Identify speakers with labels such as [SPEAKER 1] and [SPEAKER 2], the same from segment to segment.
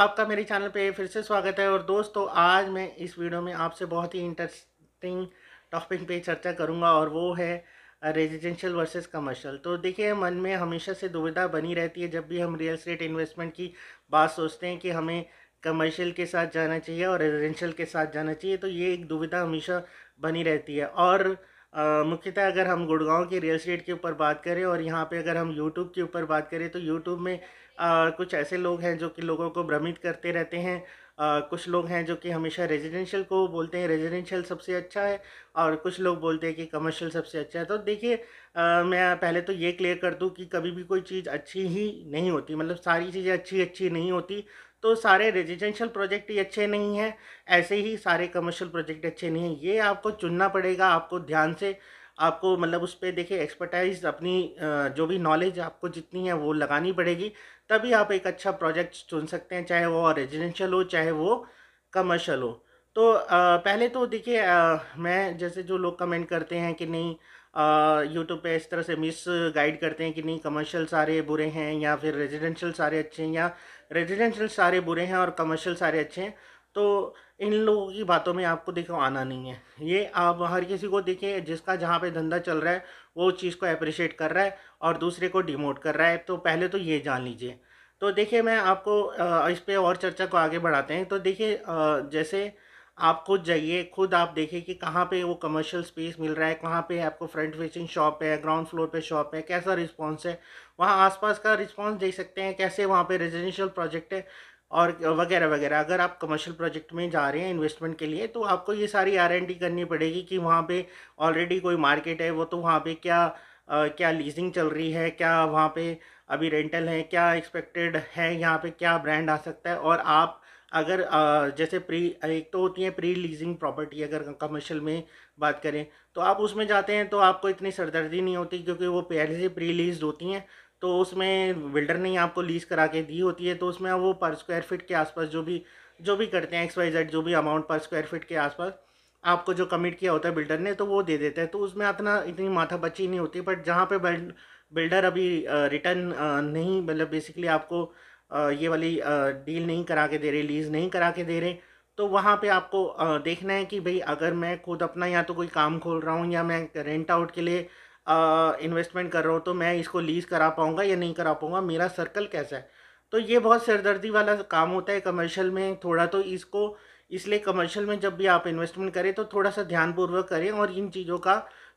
[SPEAKER 1] आपका मेरे चैनल पे फिर से स्वागत है। और दोस्तों, आज मैं इस वीडियो में आपसे बहुत ही इंटरेस्टिंग टॉपिक पे चर्चा करूंगा और वो है रेजिडेंशियल वर्सेस कमर्शियल। तो देखिए, मन में हमेशा से दुविधा बनी रहती है जब भी हम रियल एस्टेट इन्वेस्टमेंट की बात सोचते हैं कि हमें कमर्शियल के साथ जाना चाहिए और रेजिडेंशियल के साथ जाना चाहिए। तो ये एक दुविधा हमेशा बनी रहती है। और मुख्यतः अगर हम गुड़गांव की रियल एस्टेट के ऊपर बात करें और यहाँ पे अगर हम यूट्यूब के ऊपर बात करें तो यूट्यूब में कुछ ऐसे लोग हैं जो कि लोगों को भ्रमित करते रहते हैं। कुछ लोग हैं जो कि हमेशा रेजिडेंशियल को बोलते हैं रेजिडेंशियल सबसे अच्छा है, और कुछ लोग बोलते हैं कि कमर्शियल सबसे अच्छा है। तो देखिए, मैं पहले तो ये क्लियर कर दूं कि कभी भी कोई चीज़ अच्छी ही नहीं होती, मतलब सारी चीज़ें अच्छी अच्छी नहीं होती। तो सारे रेजिडेंशियल प्रोजेक्ट ही अच्छे नहीं हैं, ऐसे ही सारे कमर्शियल प्रोजेक्ट अच्छे नहीं हैं। ये आपको चुनना पड़ेगा, आपको ध्यान से आपको मतलब उस पर देखिए एक्सपर्टाइज अपनी जो भी नॉलेज आपको जितनी है वो लगानी पड़ेगी, तभी आप एक अच्छा प्रोजेक्ट चुन सकते हैं, चाहे वो रेजिडेंशियल हो चाहे वो कमर्शियल हो। तो पहले तो देखिए, मैं जैसे जो लोग कमेंट करते हैं कि नहीं, यूट्यूब पे इस तरह से मिस गाइड करते हैं कि नहीं कमर्शियल सारे बुरे हैं या फिर रेजिडेंशियल सारे अच्छे हैं या रेजिडेंशियल सारे बुरे हैं और कमर्शियल सारे अच्छे हैं। तो इन लोगों की बातों में आपको देखो आना नहीं है। ये आप हर किसी को देखिए, जिसका जहाँ पे धंधा चल रहा है वो चीज़ को अप्रिशिएट कर रहा है और दूसरे को डिमोट कर रहा है। तो पहले तो ये जान लीजिए। तो देखिए, मैं आपको इस पे और चर्चा को आगे बढ़ाते हैं। तो देखिए, जैसे आप खुद जाइए, खुद आप देखिए कि कहाँ पे वो कमर्शियल स्पेस मिल रहा है, कहाँ पे आपको फ्रंट फेसिंग शॉप है, ग्राउंड फ्लोर पे शॉप है, कैसा रिस्पांस है, वहाँ आसपास का रिस्पांस देख सकते हैं, कैसे वहाँ पे रेजिडेंशियल प्रोजेक्ट है और वगैरह वगैरह। अगर आप कमर्शियल प्रोजेक्ट में जा रहे हैं इन्वेस्टमेंट के लिए तो आपको ये सारी आर&डी करनी पड़ेगी कि वहाँ पे ऑलरेडी कोई मार्केट है, वो तो वहाँ पे क्या क्या लीजिंग चल रही है, क्या वहाँ पे अभी रेंटल है, क्या एक्सपेक्टेड है, यहाँ पे क्या ब्रांड आ सकता है। और आप अगर जैसे एक तो होती है प्री लीजिंग प्रॉपर्टी, अगर कमर्शियल में बात करें तो आप उसमें जाते हैं तो आपको इतनी सरदर्दी नहीं होती, क्योंकि वो पहले से प्री लीज होती हैं। तो उसमें बिल्डर ने ही आपको लीज करा के दी होती है, तो उसमें वो पर स्क्वायर फीट के आसपास जो भी करते हैं XYZ, जो भी अमाउंट पर स्क्वायर फीट के आसपास आपको जो कमिट किया होता है बिल्डर ने, तो वो दे देता है। तो उसमें इतनी माथापच्ची नहीं होती। बट जहाँ पे बिल्डर अभी रिटर्न नहीं, मतलब बेसिकली आपको ये वाली डील नहीं करा के दे रहे, लीज नहीं करा के दे रहे, तो वहाँ पे आपको देखना है कि भाई अगर मैं खुद अपना या तो कोई काम खोल रहा हूँ या मैं रेंट आउट के लिए इन्वेस्टमेंट कर रहा हूँ, तो मैं इसको लीज करा पाऊँगा या नहीं करा पाऊँगा, मेरा सर्कल कैसा है। तो ये बहुत सिरदर्दी वाला काम होता है कमर्शियल में थोड़ा। तो इसको इसलिए कमर्शियल में जब भी आप इन्वेस्टमेंट करें तो थोड़ा सा ध्यानपूर्वक करें, और इन चीज़ों का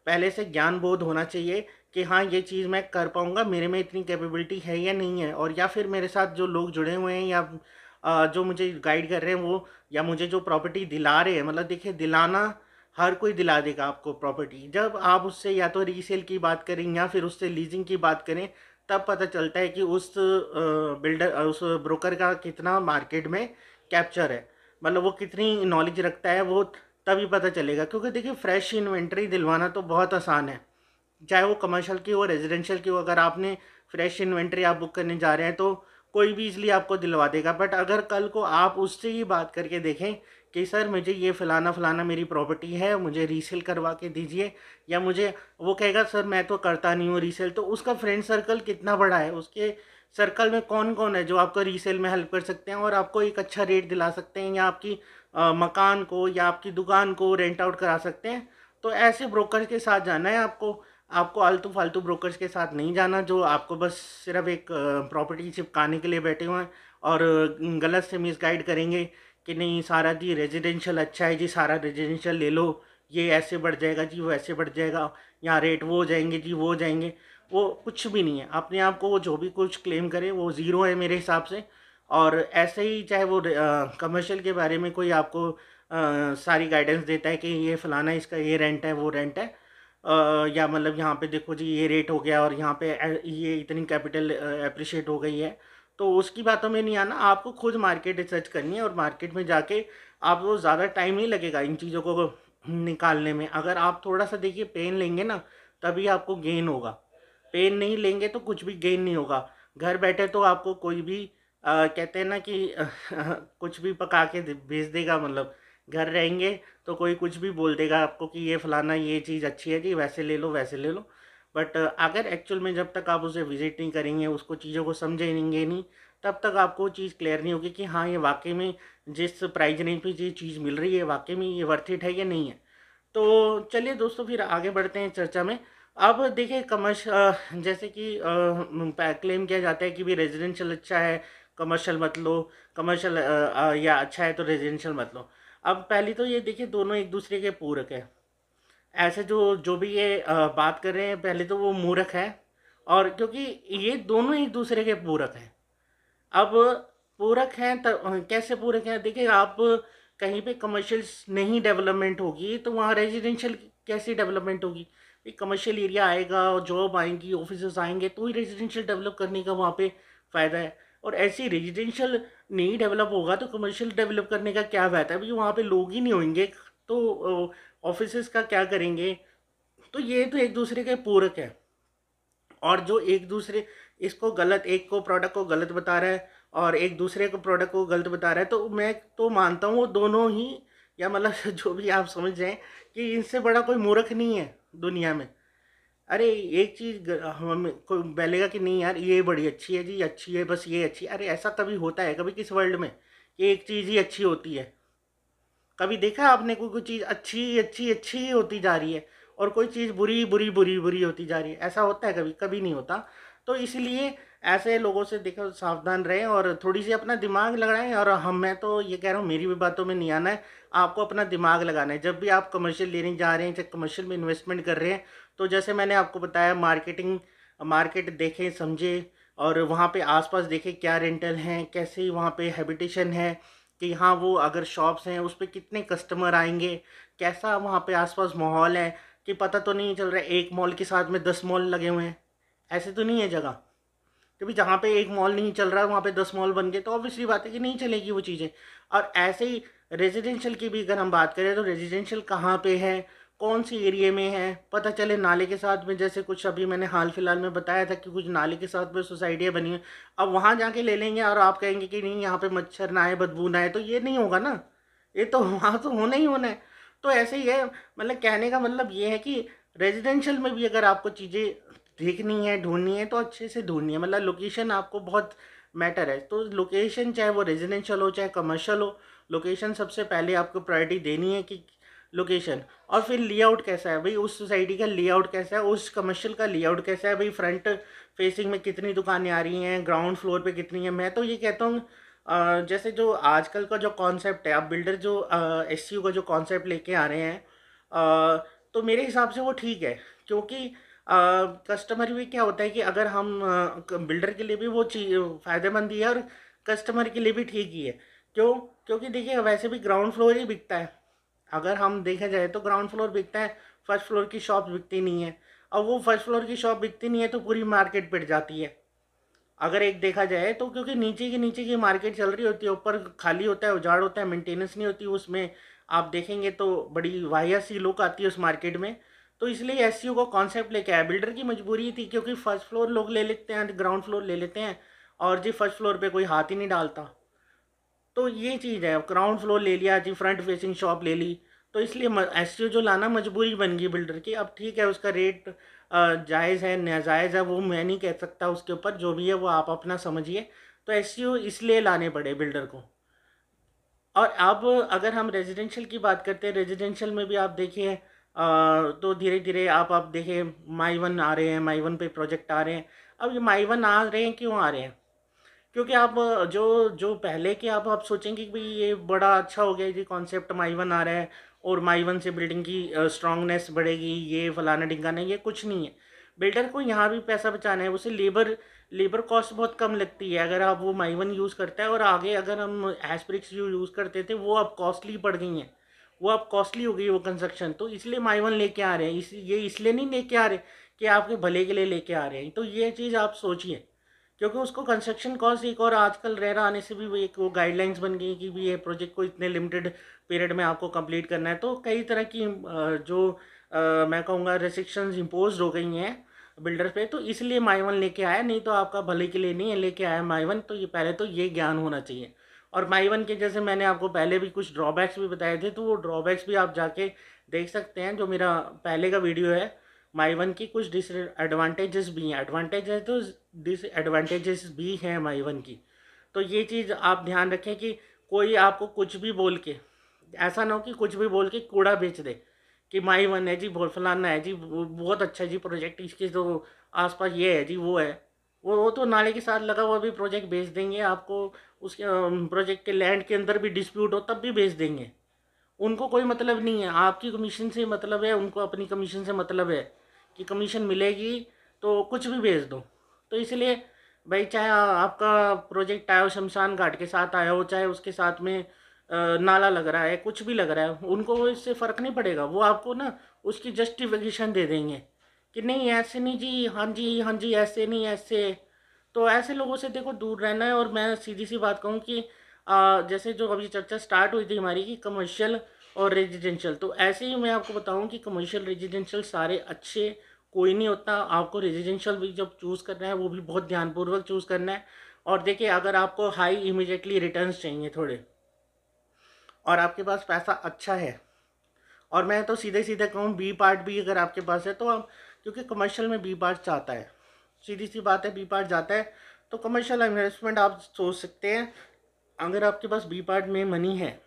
[SPEAKER 1] पहले से ज्ञान बोध होना चाहिए कि हाँ, ये चीज़ मैं कर पाऊँगा, मेरे में इतनी कैपेबिलिटी है या नहीं है। और या फिर मेरे साथ जो लोग जुड़े हुए हैं या जो मुझे गाइड कर रहे हैं वो, या मुझे जो प्रॉपर्टी दिला रहे हैं, मतलब देखिए, दिलाना हर कोई दिला देगा आपको प्रॉपर्टी। जब आप उससे या तो रीसेल की बात करें या फिर उससे लीजिंग की बात करें, तब पता चलता है कि उस बिल्डर उस ब्रोकर का कितना मार्केट में कैप्चर है, मतलब वो कितनी नॉलेज रखता है, वो तभी पता चलेगा। क्योंकि देखिए, फ्रेश इन्वेंट्री दिलवाना तो बहुत आसान है, चाहे वो कमर्शियल की हो रेजिडेंशियल की हो। अगर आपने फ्रेश इन्वेंट्री आप बुक करने जा रहे हैं तो कोई भी इजली आपको दिलवा देगा। बट अगर कल को आप उससे ही बात करके देखें कि सर मुझे ये फ़लाना फ़लाना मेरी प्रॉपर्टी है, मुझे रीसेल करवा के दीजिए, या मुझे, वो कहेगा सर मैं तो करता नहीं हूँ रीसेल। तो उसका फ्रेंड सर्कल कितना बड़ा है, उसके सर्कल में कौन कौन है जो आपको रीसेल में हेल्प कर सकते हैं और आपको एक अच्छा रेट दिला सकते हैं, या आपकी मकान को या आपकी दुकान को रेंट आउट करा सकते हैं। तो ऐसे ब्रोकर के साथ जाना है आपको। आपको आलतू फालतू ब्रोकर्स के साथ नहीं जाना, जो आपको बस सिर्फ एक प्रॉपर्टी चिपकाने के लिए बैठे हुए हैं और गलत से मिसगाइड करेंगे कि नहीं सारा जी रेजिडेंशियल अच्छा है जी, सारा रेजिडेंशियल ले लो, ये ऐसे बढ़ जाएगा जी, वो ऐसे बढ़ जाएगा, यहाँ रेट वो हो जाएंगे जी, वो हो जाएंगे। वो कुछ भी नहीं है। अपने आप को वो जो भी कुछ क्लेम करे वो ज़ीरो है मेरे हिसाब से। और ऐसे ही चाहे वो कमर्शियल के बारे में कोई आपको सारी गाइडेंस देता है कि ये फ़लाना इसका ये रेंट है वो रेंट है, या मतलब यहाँ पे देखो जी ये रेट हो गया और यहाँ पे ये इतनी कैपिटल अप्रिशिएट हो गई है, तो उसकी बातों में नहीं आना। आपको खुद मार्केट रिसर्च करनी है और मार्केट में जाके आपको ज़्यादा टाइम नहीं लगेगा इन चीज़ों को निकालने में। अगर आप थोड़ा सा देखिए पेन लेंगे ना, तभी आपको गेन होगा। पेन नहीं लेंगे तो कुछ भी गेन नहीं होगा। घर बैठे तो आपको कोई भी कहते हैं ना कि कुछ भी पका के भेज देगा, मतलब घर रहेंगे तो कोई कुछ भी बोल देगा आपको कि ये फलाना ये चीज़ अच्छी है जी, वैसे ले लो वैसे ले लो। बट अगर एक्चुअल में जब तक आप उसे विजिट नहीं करेंगे, उसको चीज़ों को समझेंगे नहीं, तब तक आपको चीज़ क्लियर नहीं होगी कि हाँ ये वाकई में जिस प्राइस रेंज पे ये चीज़ मिल रही है वाकई में ये वर्थ इट है या नहीं है। तो चलिए दोस्तों फिर आगे बढ़ते हैं चर्चा में। अब देखिए जैसे कि क्लेम किया जाता है कि भी रेजिडेंशियल अच्छा है कमर्शियल मत लो, कमर्शियल या अच्छा है तो रेजिडेंशियल मत लो। अब पहली तो ये देखिए दोनों एक दूसरे के पूरक है। ऐसे जो जो भी ये बात कर रहे हैं पहले तो वो मूर्ख है, और क्योंकि ये दोनों एक दूसरे के पूरक हैं। अब पूरक हैं तो कैसे पूरक हैं, देखिए आप कहीं पे कमर्शियल नहीं डेवलपमेंट होगी तो वहाँ रेजिडेंशियल कैसी डेवलपमेंट होगी। एक कमर्शियल एरिया आएगा, जॉब आएंगी, ऑफिस आएंगे, तो ही रेजिडेंशियल डेवलप करने का वहाँ पे फ़ायदा है। और ऐसे रेजिडेंशियल नहीं डेवलप होगा तो कमर्शियल डेवलप करने का क्या फ़ायदा है, भाई वहाँ पे लोग ही नहीं होंगे तो ऑफिस का क्या करेंगे। तो ये तो एक दूसरे के पूरक है। और जो एक दूसरे इसको गलत, एक को प्रोडक्ट को गलत बता रहा है और एक दूसरे को प्रोडक्ट को गलत बता रहा है, तो मैं तो मानता हूँ वो दोनों ही, या मतलब जो भी आप समझ जाएं कि इनसे बड़ा कोई मूर्ख नहीं है दुनिया में। अरे एक चीज़ हम कोई बोलेगा कि नहीं यार ये बड़ी अच्छी है जी, अच्छी है, बस ये अच्छी है। अरे ऐसा कभी होता है कभी किस वर्ल्ड में कि एक चीज़ ही अच्छी होती है? कभी देखा आपने कोई चीज़ अच्छी अच्छी अच्छी ही होती जा रही है और कोई चीज़ बुरी बुरी बुरी बुरी होती जा रही है? ऐसा होता है कभी? कभी नहीं होता। तो इसलिए ऐसे लोगों से देखो सावधान रहें और थोड़ी सी अपना दिमाग लगाएं। और मैं तो ये कह रहा हूँ मेरी भी बातों में नहीं आना है, आपको अपना दिमाग लगाना है। जब भी आप कमर्शियल लेने जा रहे हैं, चाहे कमर्शियल में इन्वेस्टमेंट कर रहे हैं, तो जैसे मैंने आपको बताया मार्केट देखें समझे, और वहाँ पे आसपास देखें क्या रेंटल हैं, कैसे वहाँ पे हैबिटेशन है, कि हाँ वो अगर शॉप्स हैं उस पर कितने कस्टमर आएंगे, कैसा वहाँ पे आसपास माहौल है, कि पता तो नहीं चल रहा है एक मॉल के साथ में 10 मॉल लगे हुए हैं। ऐसे तो नहीं है जगह, क्योंकि जहाँ पे एक मॉल नहीं चल रहा है वहाँ पे 10 मॉल बन गए, तो ऑब्वियसली बात है कि नहीं चलेगी वो चीज़ें। और ऐसे ही रेजिडेंशियल की भी अगर हम बात करें तो रेजिडेंशियल कहाँ पे है, कौन सी एरिया में है, पता चले नाले के साथ में, जैसे कुछ अभी मैंने हाल फिलहाल में बताया था कि कुछ नाले के साथ में सोसाइटियाँ बनी हुई। अब वहाँ जाके ले लेंगे और आप कहेंगे कि नहीं यहाँ पे मच्छर ना आए, बदबू ना आए, तो ये नहीं होगा ना। ये तो वहाँ तो होना ही होना है। तो ऐसे ही है, मतलब कहने का मतलब ये है कि रेजिडेंशियल में भी अगर आपको चीज़ें देखनी है, ढूंढनी है, तो अच्छे से ढूंढनी है। मतलब लोकेशन आपको बहुत मैटर है, तो लोकेशन चाहे वो रेजिडेंशियल हो चाहे कमर्शियल हो, लोकेशन सबसे पहले आपको प्रायोरिटी देनी है कि लोकेशन। और फिर लेआउट कैसा है भाई, उस सोसाइटी का लेआउट कैसा है, उस कमर्शियल का लेआउट कैसा है भाई, फ्रंट फेसिंग में कितनी दुकानें आ रही हैं, ग्राउंड फ्लोर पे कितनी है। मैं तो ये कहता हूँ जैसे जो आजकल का जो कॉन्सेप्ट है, आप बिल्डर जो एसयू का जो कॉन्सेप्ट लेके आ रहे हैं, तो मेरे हिसाब से वो ठीक है। क्योंकि कस्टमर भी क्या होता है कि अगर हम बिल्डर के लिए भी वो चीज़ फ़ायदेमंद ही है और कस्टमर के लिए भी ठीक ही है। क्यों? क्योंकि देखिए वैसे भी ग्राउंड फ्लोर ही बिकता है। अगर हम देखा जाए तो ग्राउंड फ्लोर बिकता है, फर्स्ट फ्लोर की शॉप बिकती नहीं है। और वो फर्स्ट फ्लोर की शॉप बिकती नहीं है तो पूरी मार्केट पिट जाती है। अगर एक देखा जाए तो, क्योंकि नीचे की मार्केट चल रही होती है, ऊपर खाली होता है, उजाड़ होता है, मेंटेनेंस नहीं होती उसमें। आप देखेंगे तो बड़ी वाहिया सी लुक आती है उस मार्केट में। तो इसलिए एसयू को कॉन्सेप्ट लेके आया, बिल्डर की मजबूरी थी, क्योंकि फर्स्ट फ्लोर लोग ले लेते हैं, ग्राउंड फ्लोर ले लेते हैं, और जी फर्स्ट फ्लोर पे कोई हाथ ही नहीं डालता। तो ये चीज़ है, ग्राउंड फ्लोर ले लिया जी, फ्रंट फेसिंग शॉप ले ली। तो इसलिए एसयू जो लाना मजबूरी बन गई बिल्डर की। अब ठीक है उसका रेट जायज़ है नाजायज़ है वो मैं नहीं कह सकता, उसके ऊपर जो भी है वो आप अपना समझिए। तो एसयू इसलिए लाने पड़े बिल्डर को। और अब अगर हम रेजिडेंशियल की बात करते हैं, रेजिडेंशियल में भी आप देखिए तो धीरे धीरे आप देखिए माई वन आ रहे हैं, माई वन पे प्रोजेक्ट आ रहे हैं। अब ये माई वन आ रहे हैं, क्यों आ रहे हैं? क्योंकि आप जो जो पहले के आप सोचेंगे कि भाई ये बड़ा अच्छा हो गया जी, कॉन्सेप्ट माई वन आ रहा है और माई वन से बिल्डिंग की स्ट्रांगनेस बढ़ेगी, ये फलाना ढिंकाना, ये कुछ नहीं है। बिल्डर को यहाँ भी पैसा बचाना है, उसे लेबर कॉस्ट बहुत कम लगती है अगर आप वो माई वन यूज़ करता है। और आगे अगर हम एस्प्रिक्स जो यूज़ करते थे वो अब कॉस्टली पड़ गई हैं, वो अब कॉस्टली हो गई वो कंस्ट्रक्शन। तो इसलिए माई वन लेके आ रहे हैं, ये इसलिए नहीं लेके आ रहे कि आपके भले के लिए लेके आ रहे हैं। तो ये चीज़ आप सोचिए, क्योंकि उसको कंस्ट्रक्शन कॉस्ट एक, और आजकल रेरा आने से भी वो एक वो गाइडलाइंस बन गई कि भी ये प्रोजेक्ट को इतने लिमिटेड पीरियड में आपको कंप्लीट करना है। तो कई तरह की जो मैं कहूँगा रेस्ट्रिक्शंस इम्पोज हो गई हैं बिल्डर पे। तो इसलिए माई वन लेके आया, नहीं तो आपका भले के लिए नहीं है लेके आया माई वन। तो ये पहले तो ये ज्ञान होना चाहिए। और माई वन के जैसे मैंने आपको पहले भी कुछ ड्रॉबैक्स भी बताए थे, तो वो ड्रॉबैक्स भी आप जाके देख सकते हैं, जो मेरा पहले का वीडियो है। माई वन की कुछ डिसएडवांटेजेस भी हैं, एडवांटेज है तो डिसएडवांटेजेस भी हैं माई वन की। तो ये चीज़ आप ध्यान रखें कि कोई आपको कुछ भी बोल के, ऐसा ना हो कि कुछ भी बोल के कूड़ा बेच दे कि माई वन है जी, बहुत फलाना है जी, बहुत अच्छा है जी प्रोजेक्ट, इसके तो आसपास ये है जी, वो है। वो तो नाले के साथ लगा हुआ भी प्रोजेक्ट बेच देंगे आपको। उसके प्रोजेक्ट के लैंड के अंदर भी डिस्प्यूट हो तब भी बेच देंगे। उनको कोई मतलब नहीं है, आपकी कमीशन से मतलब है, उनको अपनी कमीशन से मतलब है कि कमीशन मिलेगी तो कुछ भी बेच दो। तो इसलिए भाई, चाहे आपका प्रोजेक्ट आया हो शमशान घाट के साथ आया हो, चाहे उसके साथ में नाला लग रहा है, कुछ भी लग रहा है, उनको इससे फ़र्क नहीं पड़ेगा। वो आपको ना उसकी जस्टिफिकेशन दे देंगे कि नहीं ऐसे नहीं जी, हाँ जी हाँ जी, ऐसे नहीं ऐसे। तो ऐसे लोगों से देखो दूर रहना है। और मैं सीधी सी बात कहूँ कि जैसे जो अभी चर्चा स्टार्ट हुई थी हमारी कि कमर्शियल और रेजिडेंशियल, तो ऐसे ही मैं आपको बताऊं कि कमर्शियल रेजिडेंशियल सारे अच्छे कोई नहीं होता। आपको रेजिडेंशियल भी जब चूज़ करना है वो भी बहुत ध्यानपूर्वक चूज़ करना है। और देखिए, अगर आपको हाई इमीडिएटली रिटर्न्स चाहिए थोड़े, और आपके पास पैसा अच्छा है, और मैं तो सीधे सीधे कहूँ बी पार्ट भी अगर आपके पास है तो आप, क्योंकि कमर्शियल में बी पार्ट चाहता है, सीधी सी बात है, बी पार्ट जाता है। तो कमर्शियल इन्वेस्टमेंट आप सोच सकते हैं। अगर आपके पास बी पार्ट में मनी है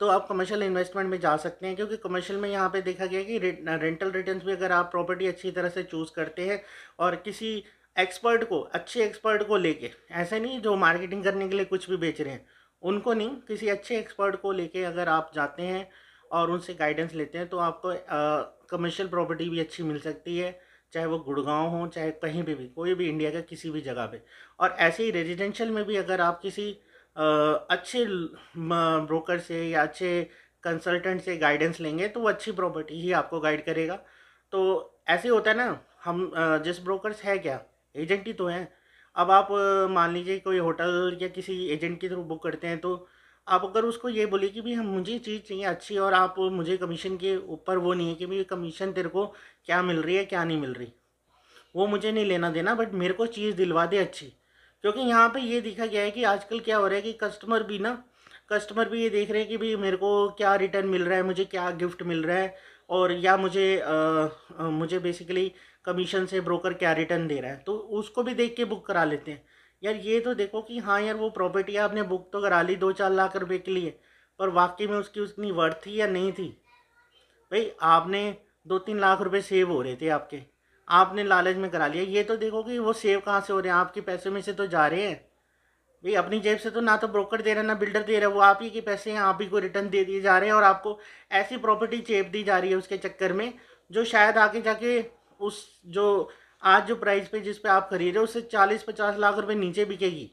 [SPEAKER 1] तो आप कमर्शियल इन्वेस्टमेंट में जा सकते हैं, क्योंकि कमर्शियल में यहाँ पे देखा गया कि रेंटल रिटर्न्स भी, अगर आप प्रॉपर्टी अच्छी तरह से चूज़ करते हैं और किसी एक्सपर्ट को, अच्छे एक्सपर्ट को लेके, ऐसे नहीं जो मार्केटिंग करने के लिए कुछ भी बेच रहे हैं, उनको नहीं, किसी अच्छे एक्सपर्ट को लेके अगर आप जाते हैं और उनसे गाइडेंस लेते हैं तो आपको कमर्शियल प्रॉपर्टी भी अच्छी मिल सकती है, चाहे वो गुड़गांव हो, चाहे कहीं पे भी, कोई भी इंडिया का किसी भी जगह पे। और ऐसे ही रेजिडेंशियल में भी अगर आप किसी अच्छे ब्रोकर से या अच्छे कंसल्टेंट से गाइडेंस लेंगे तो वो अच्छी प्रॉपर्टी ही आपको गाइड करेगा। तो ऐसे होता है ना, हम जिस ब्रोकर्स है क्या, एजेंट ही तो हैं। अब आप मान लीजिए कोई होटल या किसी एजेंट के थ्रू बुक करते हैं, तो आप अगर उसको ये बोलिए कि भाई हम, मुझे चीज़ चाहिए अच्छी, और आप मुझे कमीशन के ऊपर वो नहीं है कि भाई कमीशन तेरे को क्या मिल रही है क्या नहीं मिल रही, वो मुझे नहीं लेना देना, बट मेरे को चीज़ दिलवा दे अच्छी। क्योंकि यहाँ पे ये देखा गया है कि आजकल क्या हो रहा है कि कस्टमर भी ये देख रहे हैं कि भाई मेरे को क्या रिटर्न मिल रहा है, मुझे क्या गिफ्ट मिल रहा है, और या मुझे बेसिकली कमीशन से ब्रोकर क्या रिटर्न दे रहा है, तो उसको भी देख के बुक करा लेते हैं। यार ये तो देखो कि हाँ यार, वो प्रॉपर्टी आपने बुक तो करा ली 2-4 लाख रुपए के लिए, पर वाकई में उसकी उतनी वर्थ थी या नहीं थी। भाई आपने 2-3 लाख रुपए सेव हो रहे थे आपके, आपने लालच में करा लिया। ये तो देखो कि वो सेव कहाँ से हो रहे हैं, आपके पैसे में से तो जा रहे हैं। भाई अपनी जेब से तो ना तो ब्रोकर दे रहा है ना बिल्डर दे रहा है, वो आप ही के पैसे हैं, आप ही को रिटर्न दे दिए जा रहे हैं, और आपको ऐसी प्रॉपर्टी चेप दी जा रही है उसके चक्कर में, जो शायद आगे जाके उस, जो आज जो प्राइस पे जिस पे आप खरीद रहे हो उससे 40-50 लाख रुपए नीचे बिकेगी।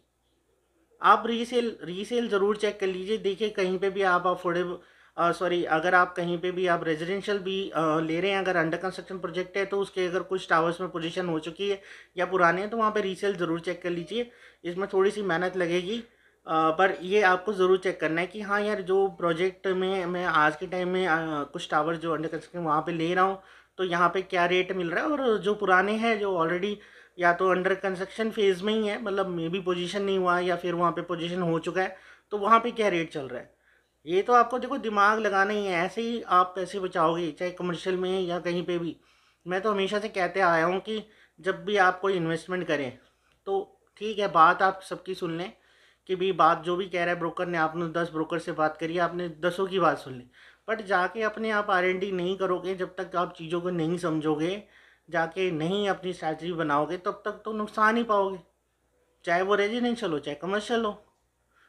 [SPEAKER 1] आप रीसेल रीसेल ज़रूर चेक कर लीजिए, देखिए कहीं पे भी आप अफोर्डेबल, सॉरी, अगर आप कहीं पे भी आप रेजिडेंशियल भी ले रहे हैं, अगर अंडर कंस्ट्रक्शन प्रोजेक्ट है तो उसके अगर कुछ टावर्स में पोजीशन हो चुकी है या पुराने हैं तो वहाँ पे रीसेल ज़रूर चेक कर लीजिए। इसमें थोड़ी सी मेहनत लगेगी, पर ये आपको ज़रूर चेक करना है कि हाँ यार, जो प्रोजेक्ट में मैं आज के टाइम में कुछ टावर जो अंडर कंस्ट्रक्शन वहाँ पे ले रहा हूँ, तो यहाँ पे क्या रेट मिल रहा है, और जो पुराने हैं जो ऑलरेडी या तो अंडर कंस्ट्रक्शन फेज़ में ही है, मतलब मे बी पोजीशन नहीं हुआ, या फिर वहाँ पे पोजीशन हो चुका है, तो वहाँ पे क्या रेट चल रहा है। ये तो आपको देखो दिमाग लगाना ही है, ऐसे ही आप पैसे बचाओगे, चाहे कमर्शियल में या कहीं पे भी। मैं तो हमेशा से कहते आया हूँ कि जब भी आप कोई इन्वेस्टमेंट करें तो ठीक है, बात आप सबकी सुन लें कि भी बात जो भी कह रहा है ब्रोकर ने, आपने 10 ब्रोकर से बात करी, आपने 10 की बात सुन ली, बट जाके अपने आप R&D नहीं करोगे, जब तक आप चीज़ों को नहीं समझोगे, जाके नहीं अपनी स्ट्रैटेजी बनाओगे, तब तक तो नुकसान ही पाओगे, चाहे वो रेजिडेंशियल हो चाहे कमर्शियल हो।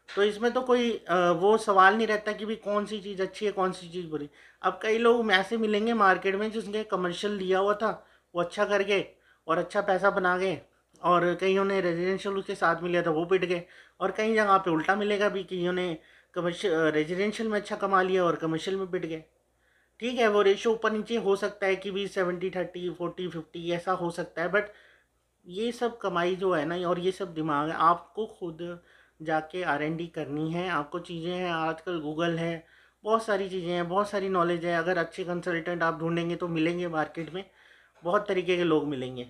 [SPEAKER 1] तो इसमें तो कोई वो सवाल नहीं रहता कि भाई कौन सी चीज़ अच्छी है कौन सी चीज़ बुरी। अब कई लोग ऐसे मिलेंगे मार्केट में जिसने कमर्शियल लिया हुआ था, वो अच्छा कर गए और अच्छा पैसा बना गए, और कईयों ने रेजिडेंशियल उसके साथ में लिया था वो पिट गए। और कई जगह पे उल्टा मिलेगा भी, कईयों ने कमर्शियल रेजिडेंशियल में अच्छा कमा लिया और कमर्शियल में पिट गए। ठीक है, वो रेशो ऊपर नीचे हो सकता है कि भी 70-30, 40-50 ऐसा हो सकता है, बट ये सब कमाई जो है ना, और ये सब दिमाग है, आपको खुद जाके R&D करनी है। आपको चीज़ें हैं, आजकल गूगल है, बहुत सारी चीज़ें हैं, बहुत सारी नॉलेज है। अगर अच्छे कंसल्टेंट आप ढूंढेंगे तो मिलेंगे मार्केट में, बहुत तरीके के लोग मिलेंगे,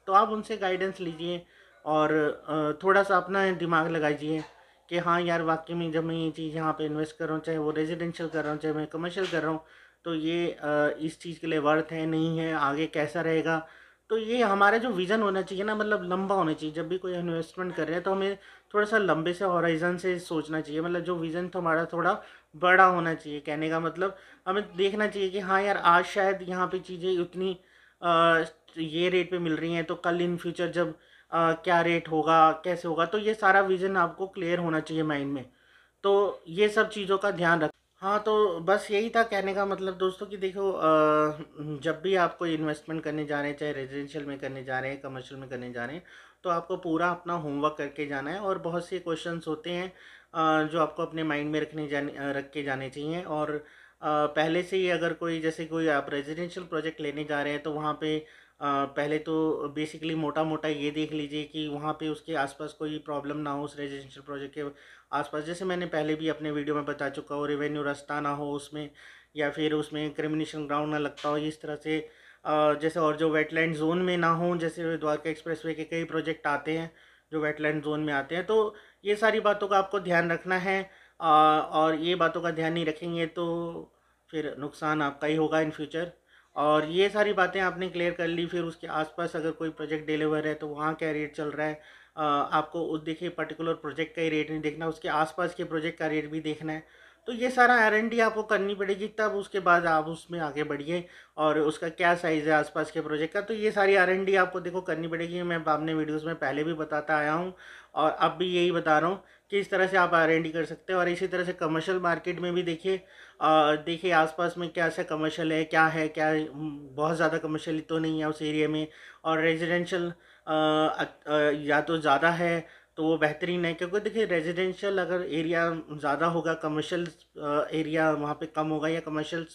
[SPEAKER 1] तो आप उनसे गाइडेंस लीजिए, और थोड़ा सा अपना दिमाग लगाइए कि हाँ यार, वाकई में जब मैं ये चीज़ यहाँ पे इन्वेस्ट कर रहा हूँ, चाहे वो रेजिडेंशियल कर रहा हूँ चाहे मैं कमर्शियल कर रहा हूँ, तो ये इस चीज़ के लिए वर्थ है नहीं है, आगे कैसा रहेगा। तो ये हमारा जो विज़न होना चाहिए ना, मतलब लंबा होना चाहिए। जब भी कोई इन्वेस्टमेंट कर रहे हैं तो हमें थोड़ा सा लंबे से हॉराइजन से सोचना चाहिए, मतलब जो विज़न हमारा थोड़ा बड़ा होना चाहिए। कहने का मतलब हमें देखना चाहिए कि हाँ यार, आज शायद यहाँ पे चीज़ें उतनी ये रेट पे मिल रही हैं, तो कल इन फ्यूचर जब क्या रेट होगा, कैसे होगा, तो ये सारा विज़न आपको क्लियर होना चाहिए माइंड में। तो ये सब चीज़ों का ध्यान रख। हाँ, तो बस यही था कहने का मतलब दोस्तों कि देखो, जब भी आप कोई इन्वेस्टमेंट करने जा रहे हैं, चाहे रेजिडेंशियल में करने जा रहे हैं, कमर्शियल में करने जा रहे हैं, तो आपको पूरा अपना होमवर्क करके जाना है। और बहुत से क्वेश्चंस होते हैं जो आपको अपने माइंड में रख के जाने चाहिए। और पहले से ही अगर कोई, जैसे कोई आप रेजिडेंशियल प्रोजेक्ट लेने जा रहे हैं, तो वहाँ पे पहले तो बेसिकली मोटा मोटा ये देख लीजिए कि वहाँ पे उसके आसपास कोई प्रॉब्लम ना हो। उस रेजिडेंशियल प्रोजेक्ट के आसपास, जैसे मैंने पहले भी अपने वीडियो में बता चुका हूँ, रेवेन्यू रास्ता ना हो उसमें, या फिर उसमें क्रिमिनेशन ग्राउंड ना लगता हो, इस तरह से जैसे, और जो वेटलैंड जोन में ना हो, जैसे द्वारका एक्सप्रेसवे के कई प्रोजेक्ट आते हैं जो वेटलैंड जोन में आते हैं। तो ये सारी बातों का आपको ध्यान रखना है। और ये बातों का ध्यान नहीं रखेंगे तो फिर नुकसान आपका ही होगा इन फ्यूचर। और ये सारी बातें आपने क्लियर कर ली, फिर उसके आसपास अगर कोई प्रोजेक्ट डिलीवर है तो वहाँ क्या रेट चल रहा है, आपको उस देखिए पर्टिकुलर प्रोजेक्ट का ही रेट नहीं देखना, उसके आसपास के प्रोजेक्ट का रेट भी देखना है। तो ये सारा R&D आपको करनी पड़ेगी, तब उसके बाद आप उसमें आगे बढ़िए। और उसका क्या साइज़ है आसपास के प्रोजेक्ट का, तो ये सारी R&D आपको देखो करनी पड़ेगी। मैं अपने वीडियोस में पहले भी बताता आया हूँ और अब भी यही बता रहा हूँ कि इस तरह से आप R&D कर सकते हैं। और इसी तरह से कमर्शियल मार्केट में भी देखिए, देखिए आसपास में क्या सा कमर्शियल है, क्या है, क्या बहुत ज़्यादा कमर्शियल तो नहीं है उस एरिया में। और रेजिडेंशियल या तो ज़्यादा है तो वो बेहतरीन है, क्योंकि देखिए रेजिडेंशियल अगर एरिया ज़्यादा होगा, कमर्शियल एरिया वहाँ पे कम होगा, या कमर्शियल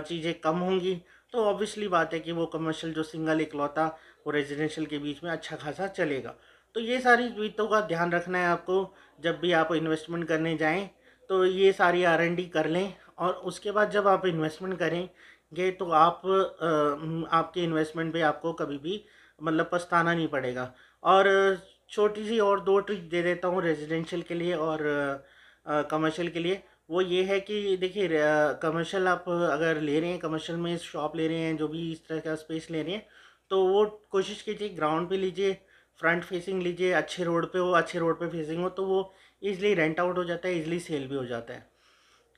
[SPEAKER 1] चीज़ें कम होंगी, तो ऑब्वियसली बात है कि वो कमर्शियल जो सिंगल इकलौता वो रेजिडेंशियल के बीच में अच्छा खासा चलेगा। तो ये सारी चीज़ों का ध्यान रखना है आपको जब भी आप इन्वेस्टमेंट करने जाएं। तो ये सारी R&D कर लें, और उसके बाद जब आप इन्वेस्टमेंट करेंगे तो आपके इन्वेस्टमेंट पे आपको कभी भी मतलब पछताना नहीं पड़ेगा। और छोटी सी और दो ट्रिक दे देता हूँ रेजिडेंशियल के लिए और कमर्शियल के लिए। वो ये है कि देखिए, कमर्शियल आप अगर ले रहे हैं, कमर्शियल में शॉप ले रहे हैं, जो भी इस तरह का स्पेस ले रहे हैं, तो वो कोशिश कीजिए ग्राउंड पे लीजिए, फ्रंट फेसिंग लीजिए, अच्छे रोड पे हो, अच्छे रोड पे फेसिंग हो, तो वो ईज़िली रेंट आउट हो जाता है, ईज़िली सेल भी हो जाता है।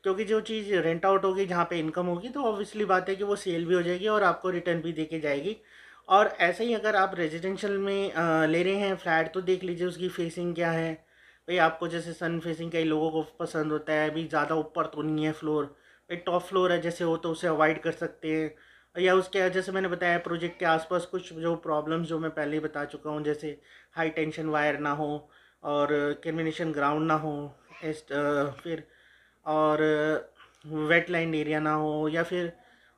[SPEAKER 1] क्योंकि जो चीज़ रेंट आउट होगी, जहाँ पे इनकम होगी, तो ऑब्वियसली बात है कि वो सेल भी हो जाएगी और आपको रिटर्न भी देके जाएगी। और ऐसे ही अगर आप रेजिडेंशियल में ले रहे हैं फ्लैट, तो देख लीजिए उसकी फेसिंग क्या है। भाई आपको जैसे सन फेसिंग कई लोगों को पसंद होता है, अभी ज़्यादा ऊपर तो नहीं है फ्लोर, भाई टॉप फ्लोर है जैसे हो तो उसे अवॉइड कर सकते हैं। या उसके जैसे मैंने बताया, प्रोजेक्ट के आसपास कुछ जो प्रॉब्लम्स जो मैं पहले ही बता चुका हूँ, जैसे हाई टेंशन वायर ना हो, और क्रिमिनेशन ग्राउंड ना हो, फिर और वेटलैंड एरिया ना हो, या फिर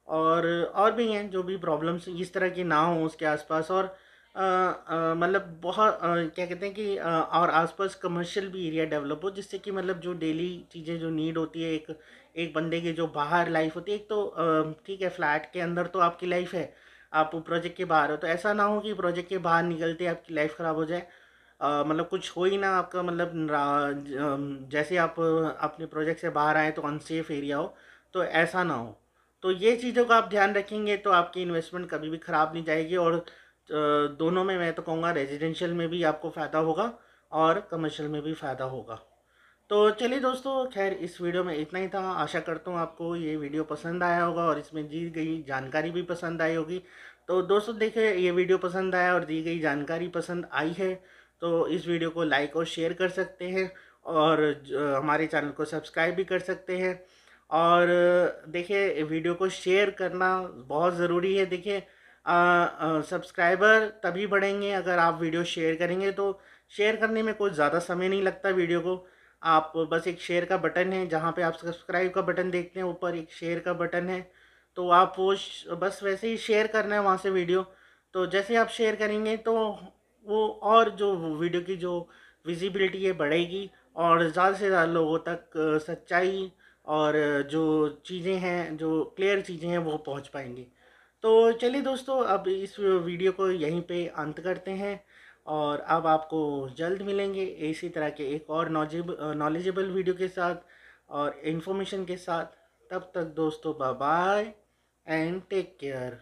[SPEAKER 1] और भी हैं जो भी प्रॉब्लम्स इस तरह की ना हो उसके आसपास। और मतलब बहुत क्या कहते हैं कि और आसपास कमर्शियल भी एरिया डेवलप हो, जिससे कि मतलब जो डेली चीज़ें जो नीड होती है एक एक बंदे की, जो बाहर लाइफ होती है, एक तो ठीक है फ्लैट के अंदर तो आपकी लाइफ है, आप प्रोजेक्ट के बाहर हो, तो ऐसा ना हो कि प्रोजेक्ट के बाहर निकलते आपकी लाइफ ख़राब हो जाए। मतलब कुछ हो ही ना आपका, मतलब जैसे आप अपने प्रोजेक्ट से बाहर आए तो अनसेफ एरिया हो, तो ऐसा ना हो। तो ये चीज़ों का आप ध्यान रखेंगे तो आपकी इन्वेस्टमेंट कभी भी ख़राब नहीं जाएगी। और दोनों में मैं तो कहूँगा रेजिडेंशियल में भी आपको फ़ायदा होगा और कमर्शियल में भी फ़ायदा होगा। तो चलिए दोस्तों, खैर इस वीडियो में इतना ही था। आशा करता हूँ आपको ये वीडियो पसंद आया होगा और इसमें दी गई जानकारी भी पसंद आई होगी। तो दोस्तों देखिए, ये वीडियो पसंद आया और दी गई जानकारी पसंद आई है तो इस वीडियो को लाइक और शेयर कर सकते हैं, और हमारे चैनल को सब्सक्राइब भी कर सकते हैं। और देखिए, वीडियो को शेयर करना बहुत ज़रूरी है। देखिए, सब्सक्राइबर तभी बढ़ेंगे अगर आप वीडियो शेयर करेंगे। तो शेयर करने में कोई ज़्यादा समय नहीं लगता वीडियो को। आप बस एक शेयर का बटन है, जहाँ पे आप सब्सक्राइब का बटन देखते हैं, ऊपर एक शेयर का बटन है, तो आप वो बस वैसे ही शेयर करना है वहाँ से वीडियो। तो जैसे आप शेयर करेंगे तो वो और जो वीडियो की जो विजिबिलिटी है बढ़ेगी, और ज़्यादा से ज़्यादा लोगों तक सच्चाई और जो चीज़ें हैं, जो क्लियर चीज़ें हैं, वो पहुँच पाएंगी। तो चलिए दोस्तों, अब इस वीडियो को यहीं पे अंत करते हैं, और अब आपको जल्द मिलेंगे इसी तरह के एक और नॉलेजेबल वीडियो के साथ और इन्फॉर्मेशन के साथ। तब तक दोस्तों, bye bye and take care.